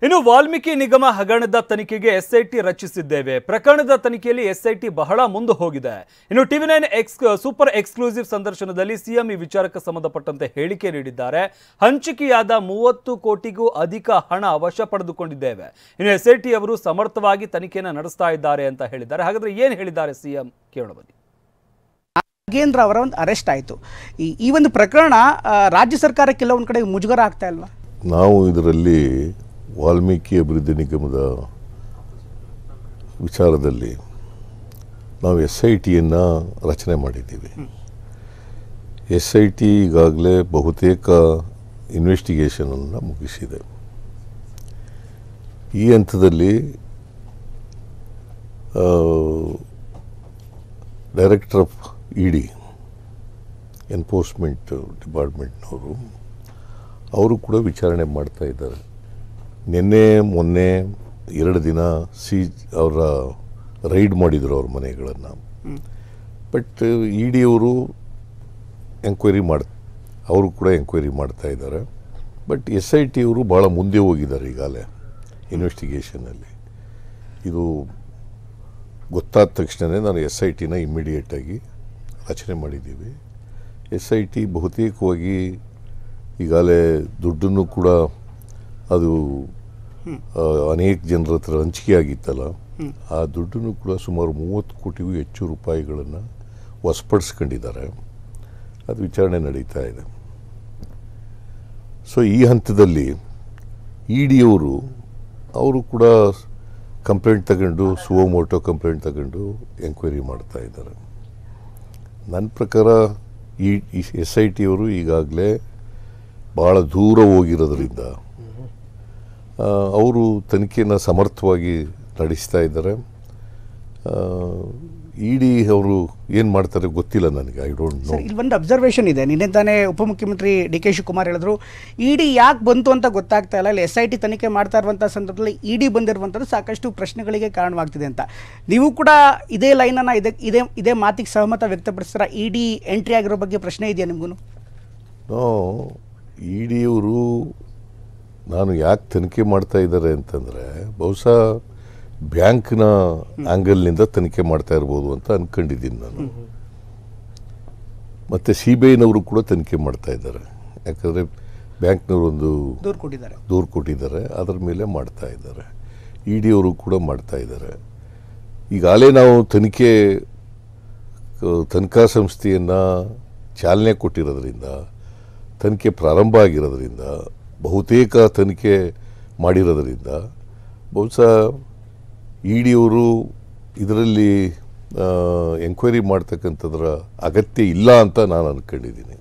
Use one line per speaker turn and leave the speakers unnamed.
ಇನ್ನು ವಾಲ್ಮೀಕಿ ನಿಗಮ ಹಗರಣದ ತನಿಖೆಗೆ ಎಸ್ಐಟಿ ರಚಿಸಿದ್ದೇವೆ. ಪ್ರಕರಣದ ತನಿಖೆಯಲ್ಲಿ ಎಸ್ಐಟಿ ಬಹಳ ಮುಂದೆ ಹೋಗಿದೆ. ಇನ್ನು ಟಿವಿ9 ಸೂಪರ್ ಎಕ್ಸ್ಕ್ಲೂಸಿವ್ ಸಂದರ್ಶನದಲ್ಲಿ ಸಿಎಂ ಈ ವಿಚಾರಕ್ಕೆ ಸಂಬಂಧಪಟ್ಟಂತೆ ಹೇಳಿಕೆ ನೀಡಿದ್ದಾರೆ. ಹಂಚಿಕೆಯಾದ 30 ಕೋಟಿಗೂ ಅಧಿಕ ಹಣ ವಶ ಪಡೆದುಕೊಂಡಿದ್ದೇವೆ. ಇನ್ನು ಎಸ್ಐಟಿ ಅವರು ಸಮರ್ಥವಾಗಿ ತನಿಖೆಯನ್ನು ನಡೆಸ್ತಾ ಇದ್ದಾರೆ ಅಂತ ಹೇಳಿದ್ದಾರೆ. ಹಾಗಾದ್ರೆ ಏನು ಹೇಳಿದ್ದಾರೆ ಸಿಎಂ ಕೇಳೋಣ ಬನ್ನಿ.
ನಾಗೇಂದ್ರ ಅವರ ಒಂದು ಅರೆಸ್ಟ್ ಆಯಿತು. ಈ ಒಂದು ಪ್ರಕರಣ ರಾಜ್ಯ ಸರ್ಕಾರಕ್ಕೆ ಕೆಲವೊಂದು ಕಡೆ ಮುಜುಗರ ಆಗ್ತಾ ಇಲ್ವಾ?
ನಾವು ಇದರಲ್ಲಿ ವಾಲ್ಮೀಕಿ ಅಭಿವೃದ್ಧಿ ನಿಗಮದ ವಿಚಾರದಲ್ಲಿ ನಾವು SITಯನ್ನು ರಚನೆ ಮಾಡಿದ್ದೀವಿ. SIT ಈಗಾಗಲೇ ಬಹುತೇಕ ಇನ್ವೆಸ್ಟಿಗೇಷನನ್ನು ಮುಗಿಸಿದೆ. ಈ ಹಂತದಲ್ಲಿ ಡೈರೆಕ್ಟರ್ ಆಫ್ ED ಎನ್ಫೋರ್ಸ್ಮೆಂಟ್ ಡಿಪಾರ್ಟ್ಮೆಂಟ್ನವರು ಅವರು ಕೂಡ ವಿಚಾರಣೆ ಮಾಡ್ತಾ ಇದ್ದಾರೆ. ನಿನ್ನೆ ಮೊನ್ನೆ 2 ದಿನ ಅವರ ರೈಡ್ ಮಾಡಿದರು ಅವ್ರ ಮನೆಗಳನ್ನು. ಬಟ್ ED ಅವರು ಅವರು ಕೂಡ ಎಂಕ್ವೈರಿ ಮಾಡ್ತಾ ಇದ್ದಾರೆ. ಬಟ್ SIT ಅವರು ಭಾಳ ಮುಂದೆ ಹೋಗಿದ್ದಾರೆ ಈಗಾಗಲೇ ಇನ್ವೆಸ್ಟಿಗೇಷನಲ್ಲಿ. ಇದು ಗೊತ್ತಾದ ತಕ್ಷಣವೇ ನಾನು SITನ ಇಮ್ಮಿಡಿಯೇಟಾಗಿ ರಚನೆ ಮಾಡಿದ್ದೀವಿ. SIT ಬಹುತೇಕವಾಗಿ ಈಗಾಗಲೇ ದುಡ್ಡನ್ನು ಕೂಡ ಅದು ಅನೇಕ ಜನರ ಹತ್ರ ಹಂಚಿಕೆ ಆಗಿತ್ತಲ್ಲ, ಆ ದುಡ್ಡನ್ನು ಕೂಡ ಸುಮಾರು 30 ಕೋಟಿಗೂ ಹೆಚ್ಚು ರೂಪಾಯಿಗಳನ್ನು ವಶಪಡಿಸ್ಕೊಂಡಿದ್ದಾರೆ. ಅದು ವಿಚಾರಣೆ ನಡೀತಾ ಇದೆ. ಸೊ ಈ ಹಂತದಲ್ಲಿ ED ಅವರು ಕೂಡ ಕಂಪ್ಲೇಂಟ್ ತಗೊಂಡು ಸುವೋಮೋಟೋ ಕಂಪ್ಲೇಂಟ್ ತಗೊಂಡು ಎಂಕ್ವೈರಿ ಮಾಡ್ತಾ ಇದ್ದಾರೆ. ನನ್ನ ಪ್ರಕಾರ ಈ SIT ಅವರು ಈಗಾಗಲೇ ಭಾಳ ದೂರ ಹೋಗಿರೋದ್ರಿಂದ ಅವರು ತನಿಖೆಯನ್ನು ಸಮರ್ಥವಾಗಿ ನಡೆಸ್ತಾ ಇದ್ದಾರೆ. ED ಅವರು ಏನು ಮಾಡ್ತಾರೆ ಗೊತ್ತಿಲ್ಲ ನನಗೆ, ಐ ಡೋಂಟ್ ನೋ.
ಇಲ್ಲಿ ಒಂದು ಅಬ್ಸರ್ವೇಷನ್ ಇದೆ. ನಿನ್ನೆ ತಾನೇ ಉಪಮುಖ್ಯಮಂತ್ರಿ DK ಶಿವಕುಮಾರ್ ಹೇಳಿದ್ರು, ED ಯಾಕೆ ಬಂತು ಅಂತ ಗೊತ್ತಾಗ್ತಾ ಇಲ್ಲ, ಇಲ್ಲಿ SIT ತನಿಖೆ ಮಾಡ್ತಾ ಇರುವಂಥ ಸಂದರ್ಭದಲ್ಲಿ ED ಬಂದಿರುವಂಥದ್ದು ಸಾಕಷ್ಟು ಪ್ರಶ್ನೆಗಳಿಗೆ ಕಾರಣವಾಗ್ತಿದೆ ಅಂತ. ನೀವು ಕೂಡ ಇದೇ ಲೈನನ್ನು ಇದೇ ಮಾತಿಗೆ ಸಹಮತ ವ್ಯಕ್ತಪಡಿಸ್ತಾರ? ED ಎಂಟ್ರಿ ಆಗಿರೋ ಬಗ್ಗೆ ಪ್ರಶ್ನೆ ಇದೆಯಾ ನಿಮಗೂ?
ನೋ, ED ಅವರು ನಾನು ಯಾಕೆ ತನಿಖೆ ಮಾಡ್ತಾ ಇದ್ದಾರೆ ಅಂತಂದರೆ ಬಹುಶಃ ಬ್ಯಾಂಕ್ನ ಆ್ಯಂಗಲ್ನಿಂದ ತನಿಖೆ ಮಾಡ್ತಾ ಇರ್ಬೋದು ಅಂತ ಅಂದ್ಕೊಂಡಿದ್ದೀನಿ ನಾನು. ಮತ್ತು CBIನವರು ಕೂಡ ತನಿಖೆ ಮಾಡ್ತಾ ಇದ್ದಾರೆ. ಯಾಕಂದರೆ ಬ್ಯಾಂಕ್ನವರು ಒಂದು ದೂರು ಕೊಟ್ಟಿದ್ದಾರೆ, ಅದರ ಮೇಲೆ ಮಾಡ್ತಾ ಇದ್ದಾರೆ. ED ಅವರು ಕೂಡ ಮಾಡ್ತಾ ಇದ್ದಾರೆ. ಈಗಾಗಲೇ ನಾವು ತನಿಖಾ ಸಂಸ್ಥೆಯನ್ನು ಚಾಲನೆ ಕೊಟ್ಟಿರೋದ್ರಿಂದ, ತನಿಖೆ ಪ್ರಾರಂಭ ಆಗಿರೋದ್ರಿಂದ, ಬಹುತೇಕ ತನಿಖೆ ಮಾಡಿರೋದ್ರಿಂದ ಬಹುಶಃ ED ಅವರು ಇದರಲ್ಲಿ ಎಂಕ್ವೈರಿ ಮಾಡ್ತಕ್ಕಂಥದ್ರ ಅಗತ್ಯ ಇಲ್ಲ ಅಂತ ನಾನು ಅಂದ್ಕೊಂಡಿದ್ದೀನಿ.